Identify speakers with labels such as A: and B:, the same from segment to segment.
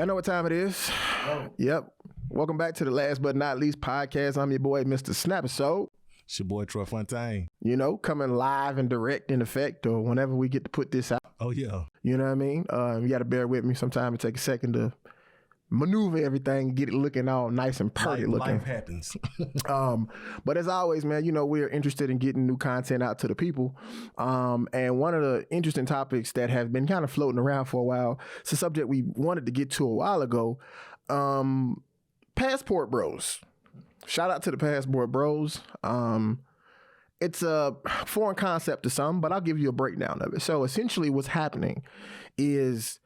A: Y'all know what time it is. Oh. Yep. Welcome back to the Last But Not Least podcast. I'm your boy, Mr. Snap Episode.
B: It's your boy, Troy Fontaine.
A: You know, coming live and direct in effect or whenever we get to put this out.
B: Oh, yeah.
A: You know what I mean? You got to bear with me. Sometimes it takes a second to maneuver everything, get it looking all nice and perfect looking.
B: Life happens.
A: But as always, man, you know, we're interested in getting new content out to the people. And one of the interesting topics that have been kind of floating around for a while, it's a subject we wanted to get to a while ago. Passportbros. Shout out to the Passportbros. It's a foreign concept to some, but I'll give you a breakdown of it. So essentially what's happening is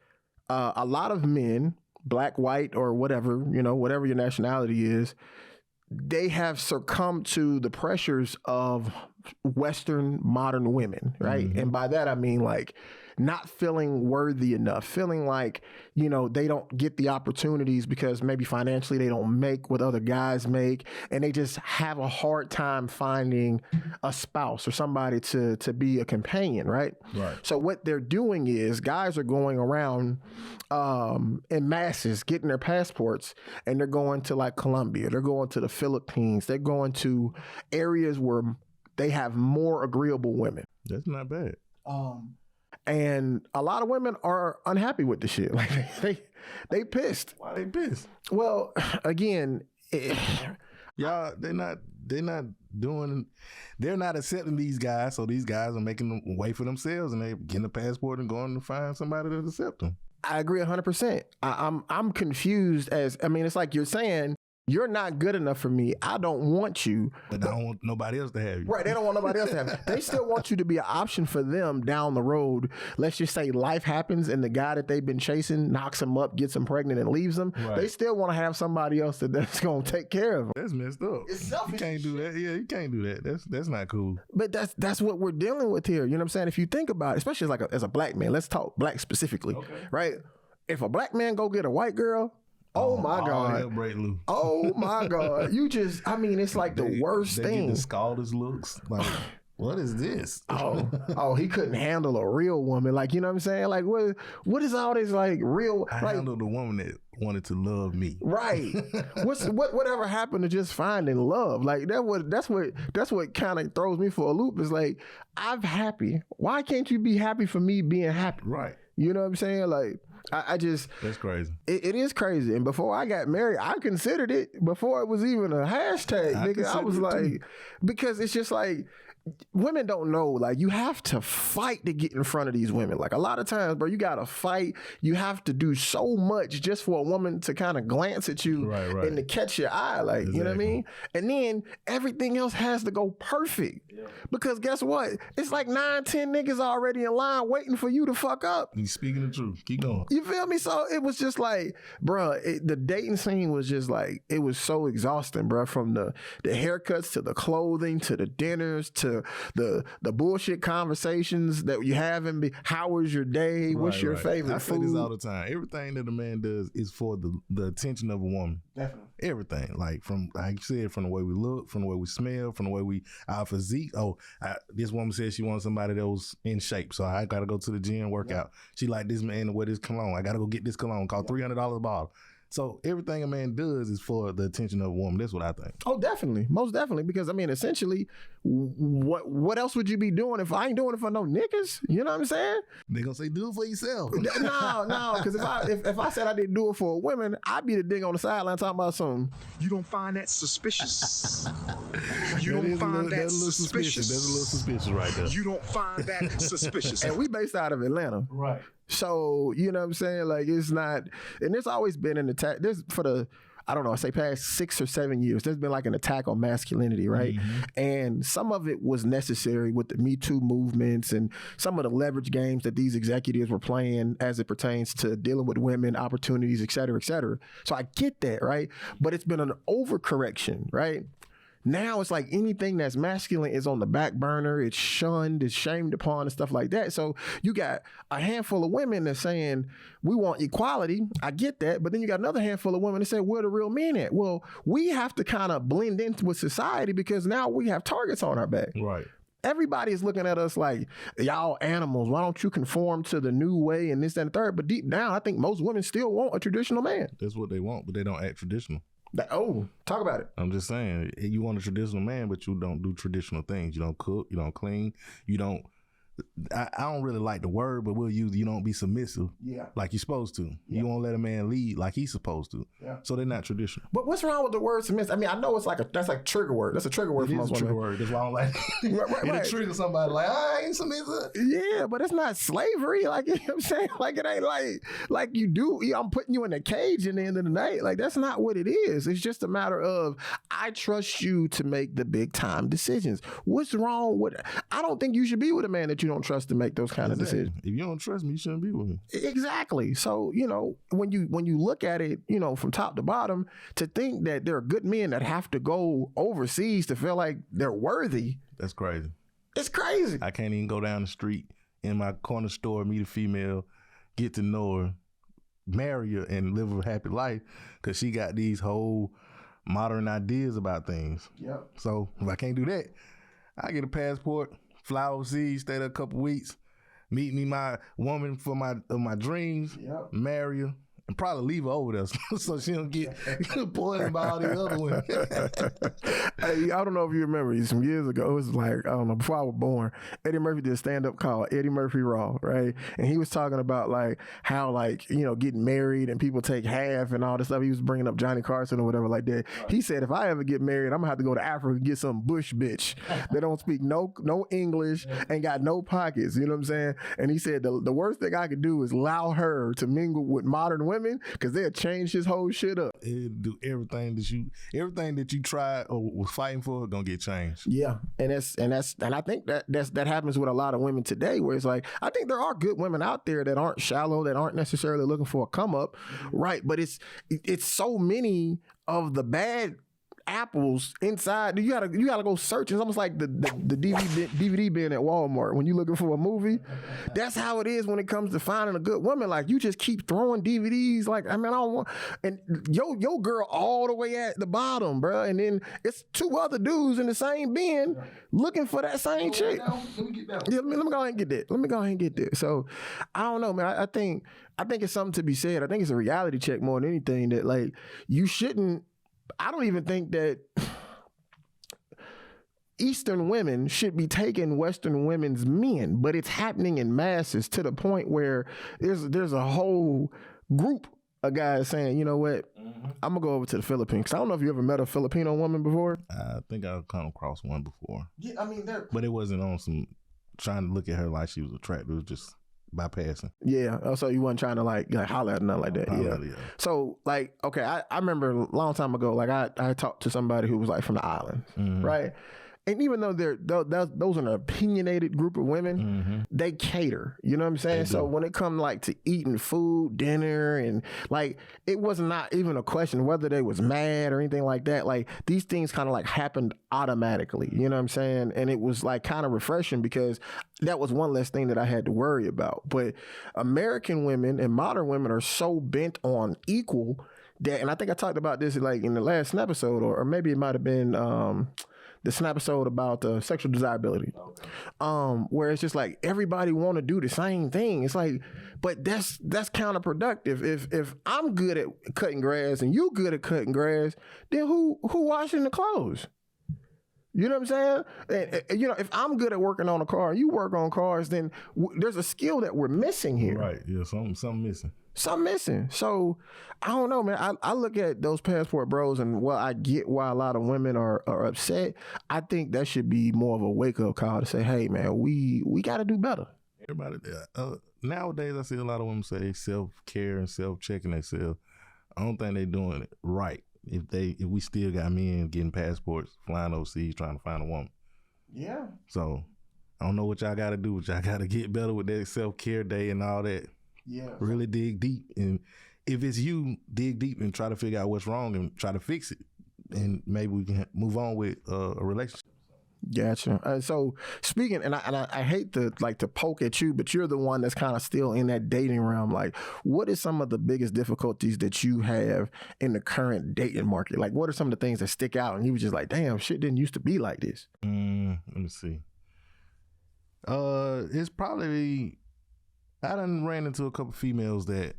A: a lot of men, black, white, or whatever, you know, whatever your nationality is, they have succumbed to the pressures of Western modern women, right? Mm-hmm. And by that, I mean like not feeling worthy enough, feeling like, you know, they don't get the opportunities because maybe financially they don't make what other guys make. And they just have a hard time finding a spouse or somebody to be a companion, right?
B: Right.
A: So what they're doing is guys are going around in masses, getting their passports, and they're going to like Colombia, they're going to the Philippines, they're going to areas where they have more agreeable women.
B: That's not bad.
A: And a lot of women are unhappy with the shit. Like they pissed.
B: Why they pissed?
A: Well, again,
B: y'all, they're not accepting these guys. So these guys are making them wait for themselves, and they're getting a passport and going to find somebody to accept them.
A: I agree 100%. I'm confused it's like you're saying, you're not good enough for me. I don't want you.
B: But I don't want nobody else to have you.
A: Right. They don't want nobody else to have you. They still want you to be an option for them down the road. Let's just say life happens and the guy that they've been chasing knocks them up, gets them pregnant and leaves them. Right. They still want to have somebody else that's going to take care of them.
B: That's messed up.
A: It's selfish.
B: You can't do that. Yeah, you can't do that. That's not cool.
A: But that's what we're dealing with here. You know what I'm saying? If you think about it, especially as a black man, let's talk black specifically, okay. Right? If a black man go get a white girl, oh my God. Oh my God. It's like the worst thing.
B: Get the scaldest looks. Like, what is this?
A: He couldn't handle a real woman. Like, you know what I'm saying? Like, what is all this like real?
B: I handled the woman that wanted to love me.
A: Right. Whatever happened to just finding love? Like that's what kind of throws me for a loop is like, I'm happy. Why can't you be happy for me being happy?
B: Right.
A: You know what I'm saying? Like, I just...
B: That's crazy.
A: It is crazy. And before I got married, I considered it before it was even a hashtag, nigga. I was like... Because it's just like... Women don't know. Like, you have to fight to get in front of these women. Like, a lot of times, bro, you got to fight. You have to do so much just for a woman to kind of glance at you and to catch your eye. Like, exactly. You know what I mean? And then everything else has to go perfect. Yeah. Because guess what? It's like 9, 10 niggas already in line waiting for you to fuck up.
B: You speaking the truth. Keep going.
A: You feel me? So it was just like, bro, the dating scene was just like, it was so exhausting, bro. From the haircuts to the clothing to the dinners to the bullshit conversations that you have and how was your day? What's your favorite food? I
B: say this all the time. Everything that a man does is for the attention of a woman.
A: Definitely.
B: Everything. Like you said, from the way we look, from the way we smell, from the way our physique. This woman said she wants somebody that was in shape. So I got to go to the gym, work out. She like this man to wear this cologne. I got to go get this cologne. Cost $300 a bottle. So everything a man does is for the attention of a woman. That's what I think.
A: Oh, definitely. Most definitely. Because, essentially, what else would you be doing if I ain't doing it for no niggas? You know what I'm saying?
B: They gonna say, do it for yourself.
A: No. Because if I said I didn't do it for a woman, I'd be the dig on the sideline talking about something.
C: You don't find that suspicious? You don't find that suspicious?
B: That's a little suspicious right there.
C: You don't find that suspicious?
A: And we based out of Atlanta.
B: Right.
A: So, you know what I'm saying? Like, it's not, and there's always been an attack. There's I say past 6 or 7 years, there's been like an attack on masculinity, right? Mm-hmm. And some of it was necessary with the Me Too movements and some of the leverage games that these executives were playing as it pertains to dealing with women, opportunities, et cetera, et cetera. So I get that, right? But it's been an overcorrection, right? Now it's like anything that's masculine is on the back burner. It's shunned, it's shamed upon and stuff like that. So you got a handful of women that's saying, we want equality. I get that. But then you got another handful of women that say, where the real men at? Well, we have to kind of blend in with society because now we have targets on our back.
B: Right.
A: everybody is looking at us like, y'all animals. Why don't you conform to the new way and this, that, and the third? But deep down, I think most women still want a traditional man.
B: That's what they want, but they don't act traditional.
A: Talk about it.
B: I'm just saying, you want a traditional man, but you don't do traditional things. You don't cook, you don't clean, you don't. I don't really like the word, but we'll use you don't be submissive like you're supposed to. Yeah. You won't let a man lead like he's supposed to. Yeah. So they're not traditional.
A: But what's wrong with the word submissive? I mean, I know it's that's like trigger word. That's a trigger word for most women.
B: Trigger word. That's why I don't like it. It'll trigger somebody like, I ain't submissive.
A: Yeah, but it's not slavery. Like, you know what I'm saying? Like, it ain't like you do. I'm putting you in a cage in the end of the night. Like, that's not what it is. It's just a matter of, I trust you to make the big time decisions. What's wrong with it? I don't think you should be with a man that you don't trust to make those kind of decisions.
B: If you don't trust me, you shouldn't be with me.
A: Exactly. So, when you look at it, from top to bottom, to think that there are good men that have to go overseas to feel like they're worthy.
B: That's crazy.
A: It's crazy.
B: I can't even go down the street in my corner store, meet a female, get to know her, marry her, and live a happy life because she got these whole modern ideas about things. Yep. So if I can't do that, I get a passport, fly overseas, stay there a couple weeks, meet me my woman for my dreams, marry her, and probably leave her over there so she don't get poisoned by all these other women.
A: Hey, I don't know if you remember, some years ago, it was like, I don't know, before I was born, Eddie Murphy did a stand-up called Eddie Murphy Raw, right? And he was talking about like how getting married and people take half and all this stuff. He was bringing up Johnny Carson or whatever like that. He said, if I ever get married, I'm gonna have to go to Africa and get some bush bitch that don't speak no English and got no pockets, you know what I'm saying? And he said, the worst thing I could do is allow her to mingle with modern women because they'll change his whole shit up.
B: It'll do everything that you tried or was fighting for gonna get changed.
A: Yeah, and I think that happens with a lot of women today, where it's like, I think there are good women out there that aren't shallow, that aren't necessarily looking for a come up, right? But it's so many of the bad apples inside. You gotta go search. It's almost like the DVD bin at Walmart when you're looking for a movie. That's how it is when it comes to finding a good woman. Like, you just keep throwing DVDs. Like, I mean, I don't want, and your girl all the way at the bottom, bro. And then it's two other dudes in the same bin looking for that same chick. Let me get that. Yeah, let me go ahead and get that. Let me go ahead and get that. So I don't know, man. I think it's something to be said. I think it's a reality check more than anything, that like, you shouldn't. I don't even think that Eastern women should be taking Western women's men, but it's happening in masses to the point where there's a whole group of guys saying, you know what, I'm gonna go over to the Philippines. 'Cause I don't know if you ever met a Filipino woman before.
B: I think I've come across one before.
A: Yeah, I mean,
B: but it wasn't on some trying to look at her like she was attractive. It was just bypassing.
A: Yeah. So you wasn't trying to like holler at nothing like that. Yeah. So like, okay, I remember a long time ago, like I talked to somebody who was like from the islands, right? And even though those are an opinionated group of women, they cater. You know what I'm saying? So when it comes like to eating food, dinner, and like, it was not even a question whether they was mad or anything like that. Like, these things kind of like happened automatically. You know what I'm saying? And it was like kind of refreshing because that was one less thing that I had to worry about. But American women and modern women are so bent on equal that, and I think I talked about this like in the last episode, or maybe it might have been this episode about sexual desirability, where it's just like everybody want to do the same thing. It's like, but that's counterproductive. If I'm good at cutting grass and you good at cutting grass, then who washing the clothes? You know what I'm saying? And, if I'm good at working on a car and you work on cars, then there's a skill that we're missing here.
B: Right. Yeah. Something missing.
A: Something missing. So I don't know, man. I look at those passport bros, and while I get why a lot of women are upset, I think that should be more of a wake up call to say, hey, man, we got to do better.
B: Everybody, nowadays I see a lot of women say self care and self checking themselves. I don't think they're doing it right. If we still got men getting passports, flying overseas, trying to find a woman.
A: Yeah.
B: So I don't know what y'all got to do. But y'all got to get better with that self care day and all that.
A: Yeah.
B: Really dig deep, and if it's you, dig deep and try to figure out what's wrong and try to fix it, and maybe we can move on with a relationship.
A: Gotcha. So speaking, and I hate to poke at you, but you're the one that's kind of still in that dating realm. Like, what is some of the biggest difficulties that you have in the current dating market? Like, what are some of the things that stick out and you were just like, damn, shit didn't used to be like this?
B: Let me see. It's probably I done ran into a couple females that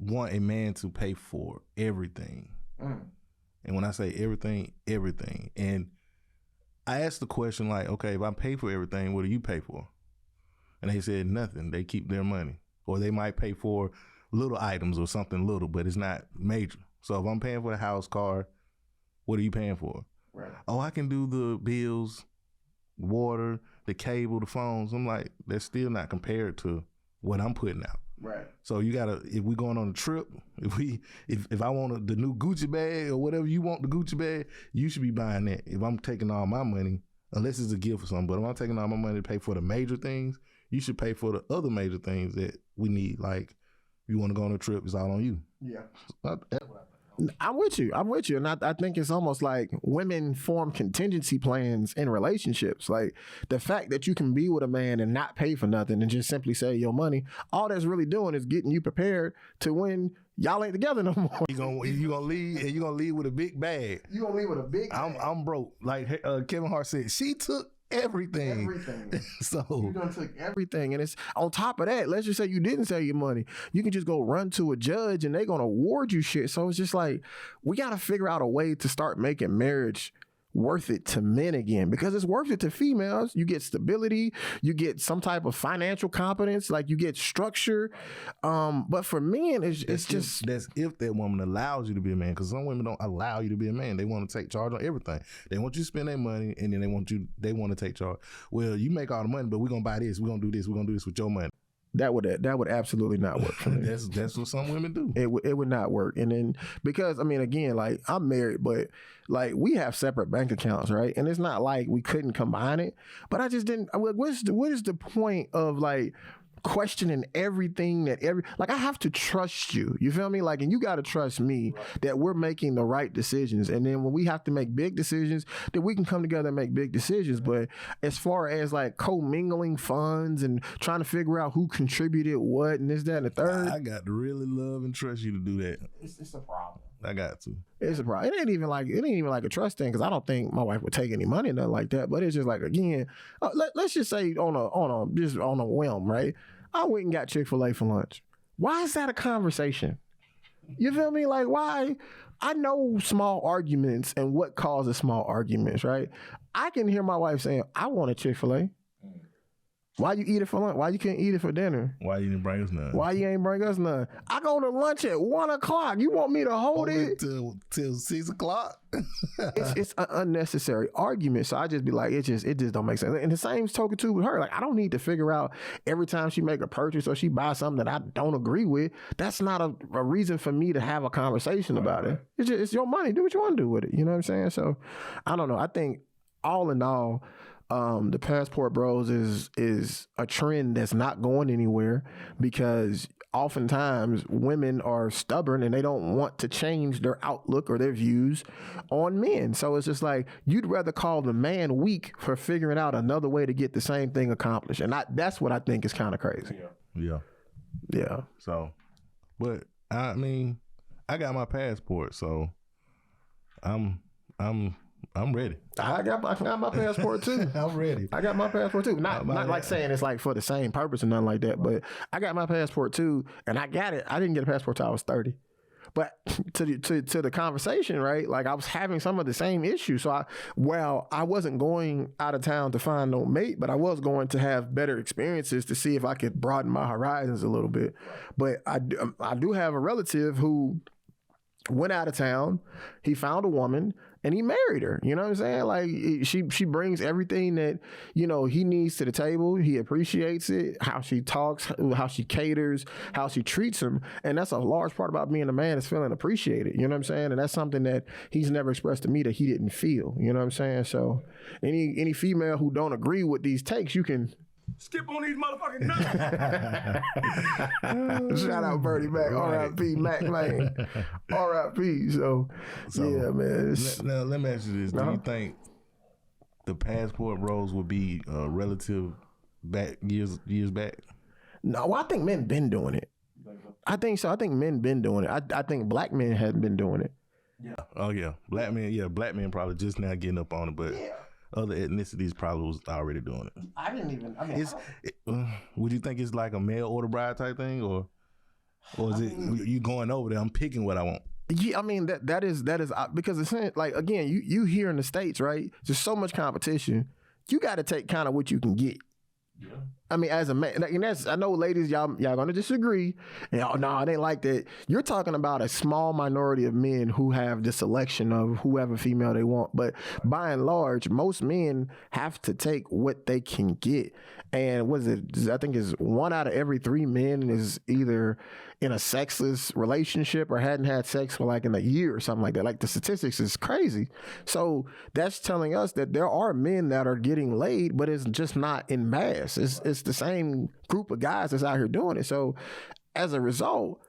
B: want a man to pay for everything. And when I say everything, everything. And I asked the question like, okay, if I pay for everything, what do you pay for? And they said nothing. They keep their money. Or they might pay for little items or something little, but it's not major. So if I'm paying for the house, car, what are you paying for? Right. Oh, I can do the bills, water, the cable, the phones. I'm like, that's still not compared to what I'm putting out. Right. So you gotta, if we going on a trip, if I want the new Gucci bag or whatever you want the Gucci bag, you should be buying that. If I'm taking all my money, unless it's a gift or something, but if I'm taking all my money to pay for the major things, you should pay for the other major things that we need. Like, if you want to go on a trip, it's all on you. Yeah.
A: I'm with you. And I think it's almost like women form contingency plans in relationships. Like the fact that you can be with a man and not pay for nothing and just simply say your money, all that's really doing is getting you prepared to when y'all ain't together no more.
B: You gonna leave and you gonna leave with a big bag.
A: You gonna leave with a big bag.
B: I'm broke. Like Kevin Hart said, she took everything. So
A: you done took everything. And it's on top of that, let's just say you didn't sell your money. You can just go run to a judge and they're gonna award you shit. So it's just like we gotta figure out a way to start making marriage worth it to men again, because it's worth it to females. You get stability, you get some type of financial competence, like you get structure. But for men, it's just
B: that's if that woman allows you to be a man, because some women don't allow you to be a man. They want to take charge on everything. They want you to spend their money, and then they want to take charge. Well, you make all the money, but we're gonna buy this, we're gonna do this, we're gonna do this with your money.
A: That would absolutely not work for me.
B: That's what some women do.
A: It would not work. And then because I mean, again, like I'm married, but like we have separate bank accounts, right? And it's not like we couldn't combine it. But I just didn't. What is the point of like questioning everything like I have to trust you. You feel me? Like, and you got to trust me that we're making the right decisions. And then when we have to make big decisions, that we can come together and make big decisions. But as far as like commingling funds and trying to figure out who contributed what and this, that, and the third,
B: I got to really love and trust you to do that.
A: It's a problem.
B: I got to.
A: It's a problem. It ain't even like a trust thing, because I don't think my wife would take any money or nothing like that. But it's just like, again, let's just say on a whim, right? I went and got Chick-fil-A for lunch. Why is that a conversation? You feel me? Like, why? I know small arguments and what causes small arguments, right? I can hear my wife saying, I want a Chick-fil-A. Why you eat it for lunch? Why you can't eat it for dinner?
B: Why you didn't bring us none?
A: Why you ain't bring us none? I go to lunch at 1 o'clock. You want me to hold it
B: till 6 o'clock?
A: it's an unnecessary argument. So I just be like, it just don't make sense. And the same token too with her. Like, I don't need to figure out every time she make a purchase or she buys something that I don't agree with. That's not a reason for me to have a conversation about it. It's your money. Do what you want to do with it. You know what I'm saying? So I don't know. I think all in all, the Passport Bros is a trend that's not going anywhere, because oftentimes women are stubborn and they don't want to change their outlook or their views on men. So it's just like, you'd rather call the man weak for figuring out another way to get the same thing accomplished. And that's what I think is kind of crazy. Yeah.
B: So, but I mean, I got my passport, so I'm ready.
A: I got my passport too.
B: I'm ready.
A: I got my passport too. Not like saying it's like for the same purpose or nothing like that, but I got my passport too, and I got it. I didn't get a passport till I was 30. But to the conversation, right? Like, I was having some of the same issues. So I wasn't going out of town to find no mate, but I was going to have better experiences to see if I could broaden my horizons a little bit. But I do have a relative who went out of town. He found a woman and he married her. You know what I'm saying? Like, she brings everything that, you know, he needs to the table. He appreciates it, how she talks, how she caters, how she treats him. And that's a large part about being a man, is feeling appreciated. You know what I'm saying? And that's something that he's never expressed to me that he didn't feel. You know what I'm saying? So any female who don't agree with these takes, you can
C: skip on these motherfucking nuts.
A: Shout out Bertie Mac, R.I.P. Mac Lane, R.I.P. So yeah, man.
B: Now let me ask you this: do you think the Passport Bros would be relative back years back?
A: No, I think men been doing it. I think so. I think men been doing it. I think black men hadn't been doing it.
B: Yeah. Oh yeah, black men. Yeah, black men probably just now getting up on it, but. Yeah. other ethnicities probably was already doing it.
A: I didn't even. I mean,
B: Would you think it's like a mail order bride type thing, or is it you going over there? I'm picking what I want.
A: Yeah, I mean that is because it's like, again, you here in the States, right? There's so much competition. You got to take kind of what you can get. Yeah. I mean, as a man, and that's, I know, ladies, y'all gonna disagree. And no, it ain't like that. You're talking about a small minority of men who have the selection of whoever female they want, but by and large, most men have to take what they can get. And what is it? I think it's 1 out of every 3 men is either in a sexless relationship or hadn't had sex for like in a year or something like that. Like, the statistics is crazy. So that's telling us that there are men that are getting laid, but it's just not in mass. It's the same group of guys that's out here doing it. So as a result,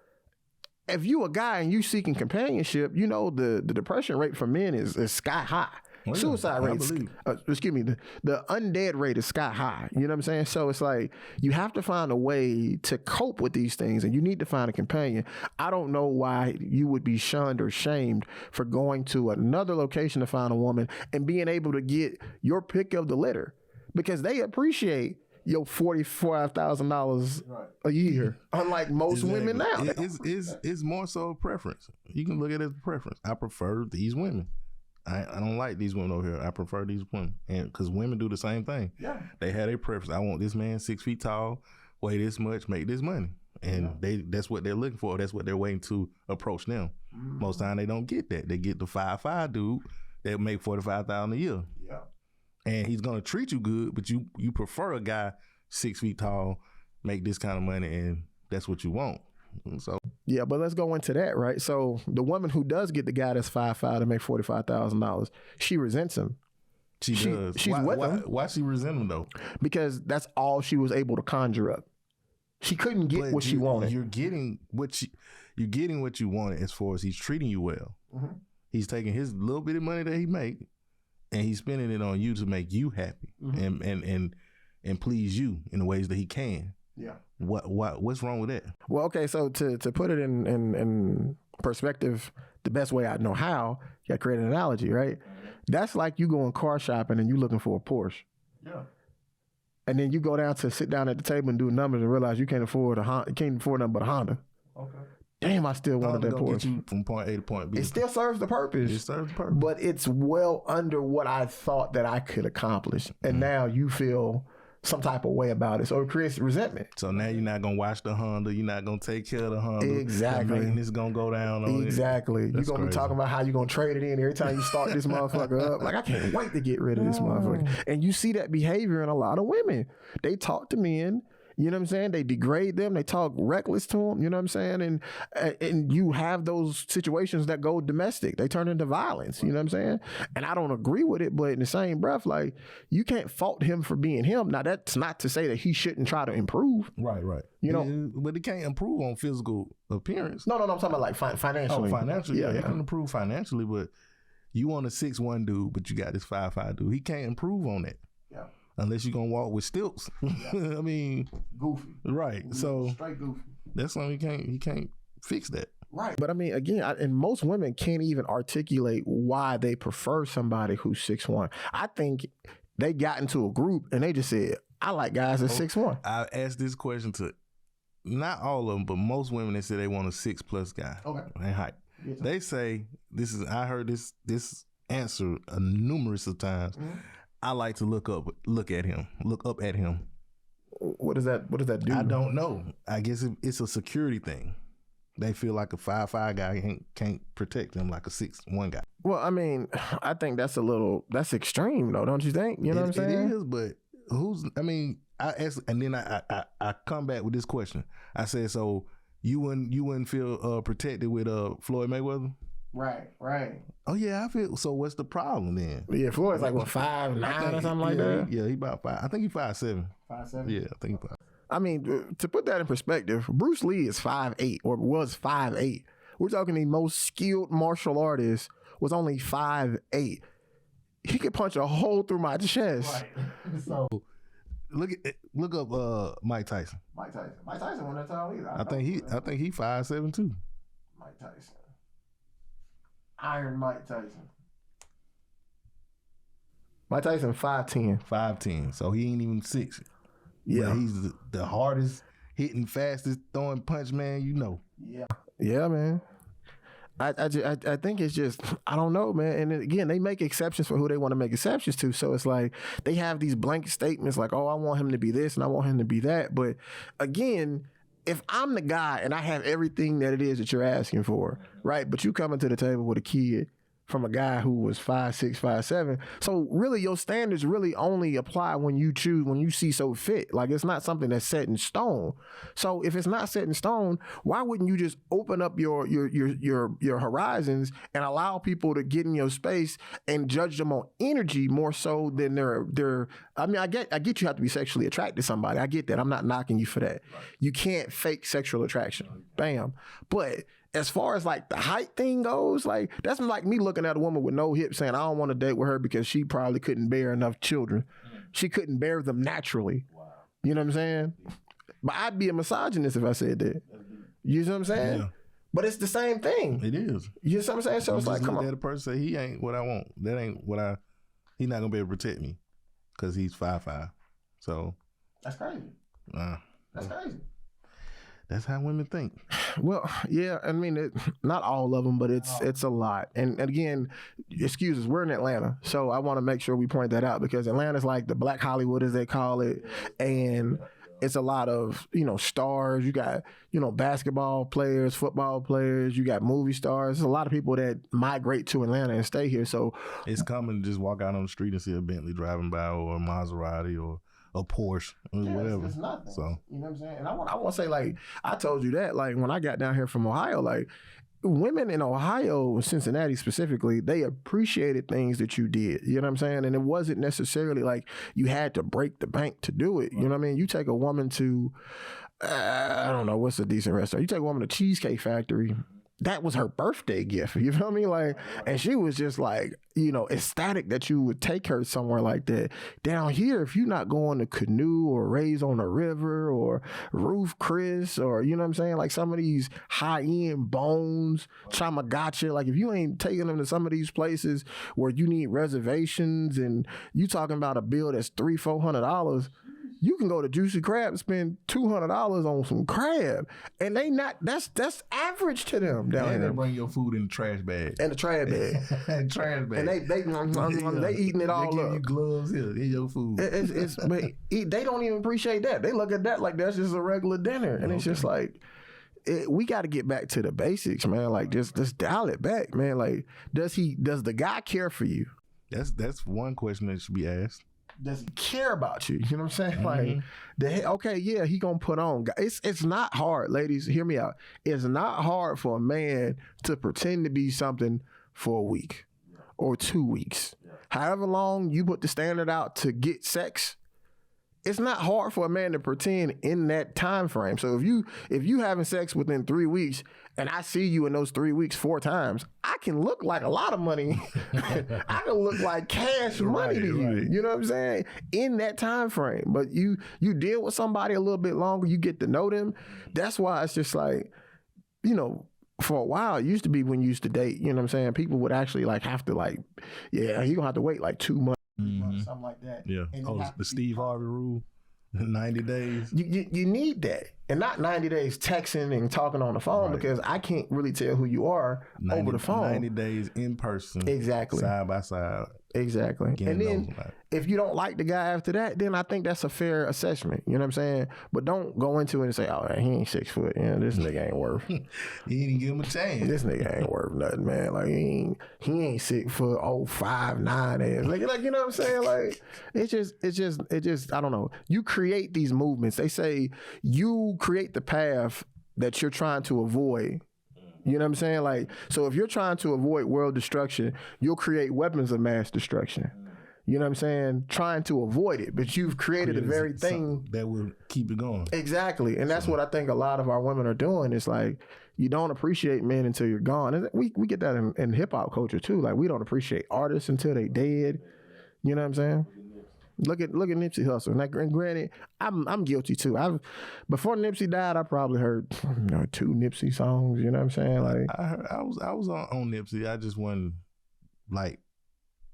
A: if you a guy and you seeking companionship, you know the depression rate for men is sky high. Oh, yeah. Suicide rate, the undead rate is sky high. You know what I'm saying? So it's like, you have to find a way to cope with these things, and you need to find a companion. I don't know why you would be shunned or shamed for going to another location to find a woman and being able to get your pick of the litter, because they appreciate your $45,000 a year, unlike most women now.
B: It's more so a preference. You can look at it as a preference. I prefer these women. I don't like these women over here. I prefer these women, and because women do the same thing. Yeah, they have their preference. I want this man 6 feet tall, weigh this much, make this money, and that's what they're looking for. That's what they're waiting to approach them. Most time they don't get that. They get the 5'5" dude that make $45,000 a year. Yeah, and he's gonna treat you good, but you prefer a guy 6 feet tall, make this kind of money, and that's what you want. So
A: yeah, but let's go into that, right? So the woman who does get the guy that's 5'5" to make $45,000, she resents him.
B: She does.
A: She's with him.
B: Why she resent him though?
A: Because that's all she was able to conjure up. She couldn't get what she wanted.
B: You're getting what you wanted as far as he's treating you well. Mm-hmm. He's taking his little bit of money that he make, and he's spending it on you to make you happy, and please you in the ways that he can. Yeah. What's wrong with that? Well,
A: okay, so to put it in perspective, the best way I know how, you gotta create an analogy, right? That's like you going car shopping and you looking for a Porsche. Yeah. And then you go down to sit down at the table and do numbers and realize you can't afford nothing but a Honda. Okay. Damn, I still wanted that Porsche.
B: Get you from point A to point B.
A: It still serves the purpose.
B: It serves the purpose.
A: But it's well under what I thought that I could accomplish. And now you feel some type of way about it. So it creates resentment.
B: So now you're not going to watch the Honda. You're not going to take care of the Honda.
A: Exactly.
B: And it's going to go down on
A: exactly. You're going to be talking about how you're going to trade it in every time you start this motherfucker up. Like, I can't wait to get rid of this motherfucker. And you see that behavior in a lot of women. They talk to men. You know what I'm saying? They degrade them. They talk reckless to them. You know what I'm saying? And you have those situations that go domestic. They turn into violence. You know what I'm saying? And I don't agree with it, but in the same breath, like, you can't fault him for being him. Now, that's not to say that he shouldn't try to improve.
B: Right.
A: You know,
B: but he can't improve on physical appearance.
A: No. I'm talking about like financially.
B: Oh, financially. Yeah. He can improve financially, but you want a 6'1" dude, but you got this 5'5" dude. He can't improve on that. Yeah. Unless you're going to walk with stilts. I mean.
A: Goofy.
B: Right. So.
A: Straight goofy.
B: That's something he can't fix that.
A: Right. But I mean, again, and most women can't even articulate why they prefer somebody who's 6'1". I think they got into a group and they just said, I like guys at 6'1".
B: I asked this question to not all of them, but most women, they say they want a 6+ guy. Okay. In height. Yes, they say, I heard this answer numerous of times. Mm-hmm. I like to look up at him.
A: What does that do?
B: I don't know. I guess it's a security thing. They feel like a 5'5" guy can't protect them like a 6'1" guy.
A: Well, I mean, I think that's extreme though, don't you think? You know what I'm saying?
B: It is, but I asked, and then I come back with this question. I said, so you wouldn't feel protected with Floyd Mayweather?
A: Right.
B: Oh yeah, I feel. So what's the problem then?
A: Yeah, Floyd's like 5'9" or something like that.
B: Yeah, he about 5. I think he's 5'7".
A: 5'7".
B: Yeah, I think he's 5.
A: I mean, to put that in perspective, Bruce Lee is 5'8" or was 5'8". We're talking the most skilled martial artist was only 5'8". He could punch a hole through my chest. Right.
B: So look up Mike Tyson.
A: Mike Tyson wasn't that tall either.
B: I think he 5'7" too.
A: Mike Tyson. Iron Mike Tyson. Mike Tyson 5'10".
B: 5'10". So he ain't even 6.
A: Yeah.
B: But he's the hardest hitting, fastest throwing punch man you know.
A: Yeah, man. I think it's just, I don't know, man. And again, they make exceptions for who they want to make exceptions to. So it's like they have these blanket statements like, oh, I want him to be this and I want him to be that. But again, if I'm the guy and I have everything that it is that you're asking for, right? But you coming to the table with a kid from a guy who was 5'6", 5'7". So really your standards really only apply when you choose, when you see so fit. Like it's not something that's set in stone. So if it's not set in stone, why wouldn't you just open up your horizons and allow people to get in your space and judge them on energy more so than their I mean, I get you have to be sexually attracted to somebody. I get that. I'm not knocking you for that. Right. You can't fake sexual attraction. Bam. But as far as like the height thing goes, like that's like me looking at a woman with no hips saying I don't want to date with her because she probably couldn't bear enough children. She couldn't bear them naturally. Wow. You know what I'm saying? But I'd be a misogynist if I said that. You know what I'm saying? Yeah. But it's the same thing.
B: It is.
A: You know what I'm saying? So it's like, come on.
B: That person say he ain't what I want. That ain't what he's not gonna be able to protect me because he's 5'5". So
A: that's crazy. That's crazy.
B: That's how women think.
A: Well, yeah, I mean, not all of them, but it's a lot. And again, excuses, we're in Atlanta, so I want to make sure we point that out because Atlanta's like the Black Hollywood, as they call it, and it's a lot of, stars. You got, basketball players, football players, you got movie stars. There's a lot of people that migrate to Atlanta and stay here. So
B: it's common to just walk out on the street and see a Bentley driving by or a Maserati or a Porsche or whatever.
A: It's nothing.
B: So
A: you know what I'm saying? And I want to say, like, I told you that, like, when I got down here from Ohio, like, women in Ohio, Cincinnati specifically, they appreciated things that you did. You know what I'm saying? And it wasn't necessarily like you had to break the bank to do it. You know what I mean? You take a woman to, I don't know, what's a decent restaurant? You take a woman to Cheesecake Factory. That was her birthday gift. You feel me? Like, and she was just like, ecstatic that you would take her somewhere like that. Down here, if you're not going to Canoe or Raised on the River or Roof Chris or, you know what I'm saying? Like some of these high-end Bones, Chamagacha, like if you ain't taking them to some of these places where you need reservations and you talking about a bill that's $300-$400, you can go to Juicy Crab and spend $200 on some crab, and that's average to them down here.
B: They bring your food in the trash bag.
A: And the trash bag.
B: And trash bag.
A: And they eating it all up.
B: They give you gloves here in your food.
A: But they don't even appreciate that. They look at that like that's just a regular dinner, and it's just like. We got to get back to the basics, man. Like just dial it back, man. Like does the guy care for you?
B: That's one question that should be asked.
A: Does he care about you? You know what I'm saying? Mm-hmm. Like, okay, yeah, he gonna put on. It's not hard, ladies. Hear me out. It's not hard for a man to pretend to be something for a week or 2 weeks. However long you put the standard out to get sex, it's not hard for a man to pretend in that time frame. So if you having sex within 3 weeks and I see you in those 3 weeks 4 times, I can look like a lot of money. I can look like cash money to you. Right. You know what I'm saying? In that time frame. But you deal with somebody a little bit longer, you get to know them. That's why it's just like, for a while, it used to be when you used to date, you know what I'm saying? People would actually like have to like, yeah, you're gonna have to wait like 2 months.
B: Mm-hmm.
A: Something like that.
B: Yeah. The Steve Harvey rule, 90 days.
A: You need that, and not 90 days texting and talking on the phone because I can't really tell who you are over the phone.
B: 90 days in person,
A: exactly,
B: side by side.
A: Exactly. And then if you don't like the guy after that, then I think that's a fair assessment. You know what I'm saying? But don't go into it and say, oh, he ain't 6 foot. This nigga ain't worth.
B: He didn't give him a chance.
A: This nigga ain't worth nothing, man. Like he ain't 6 foot, 5'9" ass. Like you know what I'm saying? Like it just I don't know. You create these movements. They say you create the path that you're trying to avoid. You know what I'm saying? Like, so if you're trying to avoid world destruction, you'll create weapons of mass destruction. You know what I'm saying? Trying to avoid it, but you've created the very thing
B: that will keep it going.
A: Exactly. And that's what I think a lot of our women are doing. It's like, you don't appreciate men until you're gone. And we get that in hip hop culture too. Like, we don't appreciate artists until they dead. You know what I'm saying? Look at Nipsey Hussle. Now, granted, I'm guilty too. Before Nipsey died, I probably heard 2 Nipsey songs. You know what I'm saying? Like
B: I was on Nipsey. I just wasn't like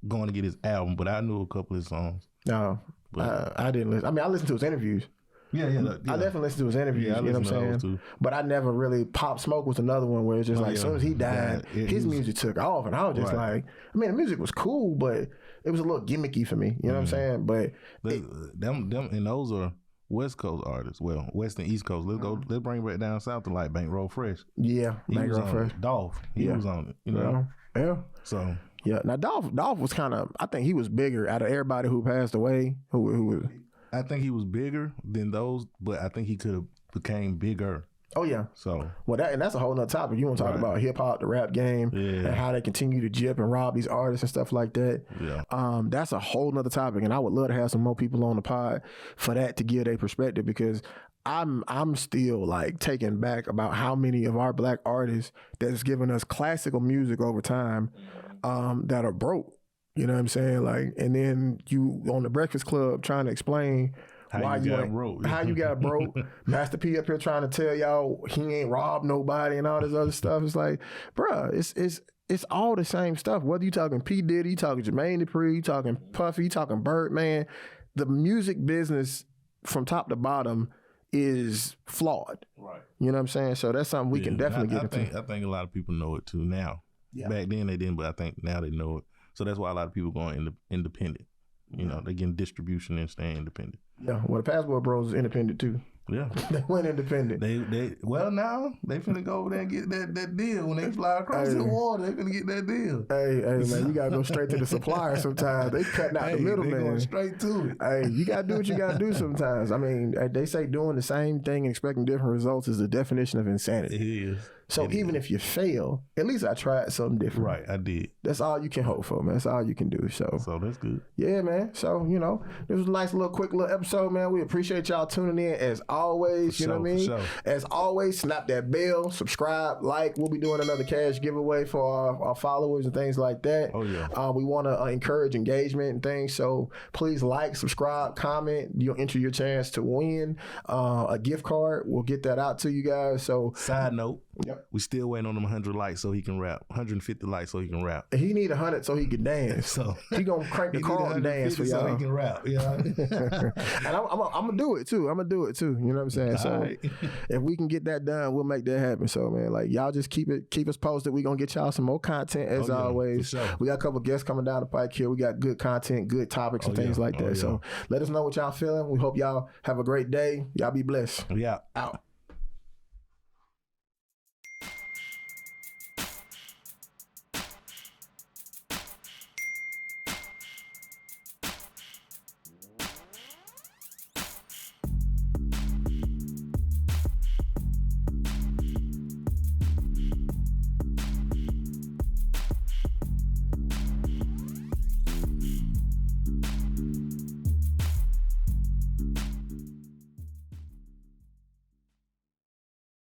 B: going to get his album, but I knew a couple of his songs.
A: No, I didn't listen. I mean, I listened to his interviews.
B: Yeah.
A: I definitely listened to his interviews.
B: Yeah,
A: you know what I'm saying? But I never really. Pop Smoke was another one where it's just as soon as he died, his music took off, and I was just like, I mean, the music was cool, but it was a little gimmicky for me. You know what I'm saying? But
B: them and those are West Coast artists. Well, West and East Coast. Let's bring it back down south to like Bankroll Fresh.
A: Yeah,
B: Bankroll Fresh. Dolph. He was on it. You know.
A: Yeah.
B: So.
A: Yeah. Now Dolph was kind of. I think he was bigger out of everybody who passed away. Who was.
B: I think he was bigger than those, but I think he could have became bigger.
A: Oh yeah.
B: So
A: that's a whole nother topic. You want to talk about hip hop, the rap game, and how they continue to jip and rob these artists and stuff like that.
B: Yeah.
A: That's a whole nother topic, and I would love to have some more people on the pod for that to give their perspective, because I'm still like taken back about how many of our black artists that's given us classical music over time that are broke. You know what I'm saying? Like, and then you on the Breakfast Club trying to explain how you got broke. Master P up here trying to tell y'all he ain't robbed nobody and all this other stuff. It's like, bruh, it's all the same stuff. Whether you talking P. Diddy, you talking Jermaine Dupri, you talking Puffy, you talking Birdman, the music business from top to bottom is flawed.
B: Right.
A: You know what I'm saying? So that's something we can definitely get into.
B: I think a lot of people know it too now.
A: Yeah.
B: Back then they didn't, but I think now they know it. So that's why a lot of people going independent. You know, they getting distribution and staying independent.
A: Yeah, well, the Passportbros is independent too.
B: Yeah,
A: they went independent.
B: They now they finna go over there and get that deal when they fly across the water. They finna get that deal.
A: Hey man, you gotta go straight to the supplier sometimes. They cutting out the middleman.
B: Going straight to it.
A: Hey, you gotta do what you gotta do sometimes. I mean, they say doing the same thing and expecting different results is the definition of insanity.
B: It is.
A: So even if you fail, at least I tried something different.
B: Right, I did.
A: That's all you can hope for, man. That's all you can do. So
B: that's good.
A: Yeah, man. So, this was a nice quick little episode, man. We appreciate y'all tuning in as always. You know what I mean? As always, snap that bell, subscribe, like. We'll be doing another cash giveaway for our followers and things like that.
B: Oh, yeah.
A: We want to encourage engagement and things. So please like, subscribe, comment. You'll enter your chance to win a gift card. We'll get that out to you guys. So
B: side note.
A: Yep.
B: We still waiting on them 100 likes so he can rap. 150 likes so he can rap.
A: He need 100 so he can dance. So he gonna crank the Carlton dance for y'all.
B: So he can rap. Yeah.
A: And I'm gonna do it too. You know what I'm saying? So if we can get that done, we'll make that happen. So man, like y'all just keep us posted. We gonna get y'all some more content as always.
B: For sure.
A: We got a couple guests coming down the pike here. We got good content, good topics and things like that. So let us know what y'all feeling. We hope y'all have a great day. Y'all be blessed.
B: Yeah.
A: Out.